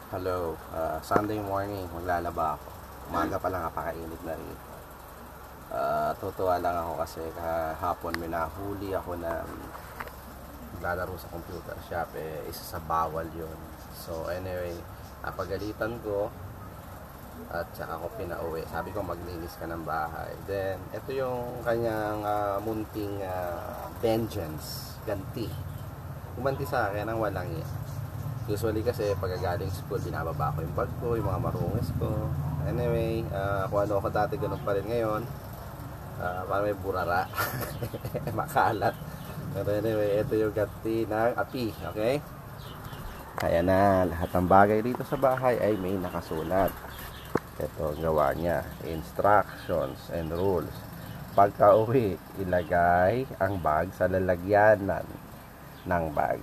Hello, Sunday morning, maglalaba ako. Umaga pa lang, napakainit na rin. Tutuwa lang ako kasi kahapon may nahuli ako na naglalaro sa computer shop. Isa sa bawal yun. So anyway, napagalitan ko at saka ako pinauwi. Sabi ko maglinis ka ng bahay. Then, ito yung kanyang munting vengeance, ganti. Kumanti sa akin ang walang iya. Usually kasi pagkagaling school, binababa ko yung bag ko, yung mga marungis ko. Anyway, kung ano ako dati, ganun pa rin ngayon. Para may burara. Makalat. Pero anyway, ito yung ganti ng api. Okay? Kaya na, lahat ng bagay dito sa bahay ay may nakasulat. Ito ang gawa niya. Instructions and rules. Pagka uwi, ilagay ang bag sa lalagyanan ng bag.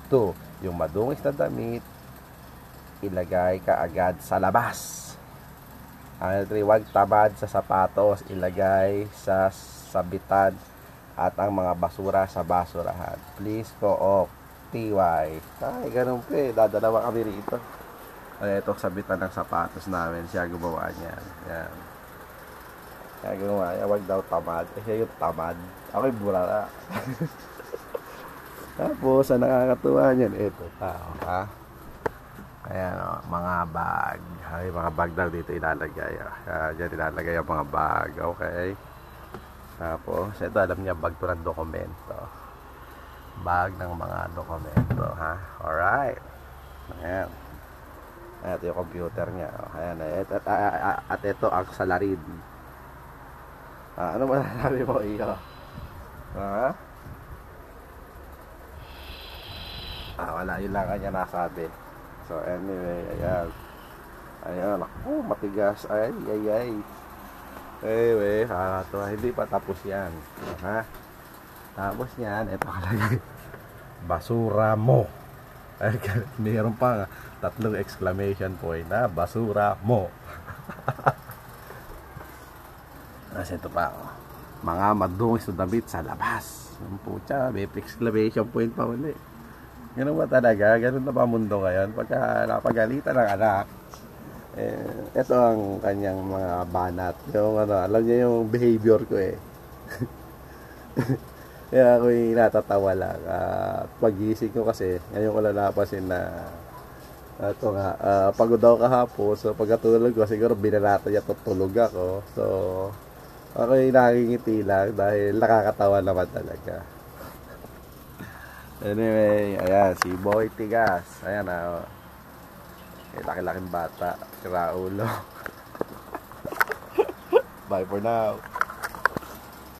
2. Yung madungis na damit, ilagay ka agad sa labas. Ang 3, huwag tamad sa sapatos, ilagay sa sabitan at ang mga basura sa basurahan. Please co-op. TY. Ay, ganun po dadalawa kami rito. Ay, ito sabitan ng sapatos namin. Siya gumawa niyan. Yan. Siya gumawa niya. Huwag daw tamad. Siya yung tamad. Ako yung burara. Tapos, ang nakakatuwa niyan, ito tao, ha? Ayan, mga bag. Ay, mga bag daw dito ilalagay. Diyan ilalagay ang mga bag, okay? Tapos, ito, alam niya, bag to ng dokumento. Bag ng mga dokumento, ha? Alright. Ayan. Ito yung computer niya. Ayan, at ito ang salarin. Ano masasabi mo, iyo? Ha? Wala, yun lang kanya nasabi. So anyway, ayan, ako, matigas. Ay. Anyway, hindi pa tapos yan, ha? Tapos yan, ito kalagay, basura mo. Ay, mayroon pa 3 exclamation point na basura mo. Kasi ito pa, mga madungis na damit sa labas. Yung putya, may exclamation point pa ulit. Ganun ba talaga? Ganun na ba mundo ngayon? Pagka napagalitan ng anak, ito ang kanyang mga banat. Yung alam niya yung behavior ko Kaya ako yung natatawa lang. Pagising ko kasi, ngayon ko lang napasin na ito nga, pagod daw kahapon. So pagkatulog ko, siguro binalata niya tutulog ako. So ako yung nakikingiti lang dahil nakakatawa naman talaga. Anyway, ayan, si Boy Tigas. Ayan laki-laking bata. Sira ulo. Bye for now.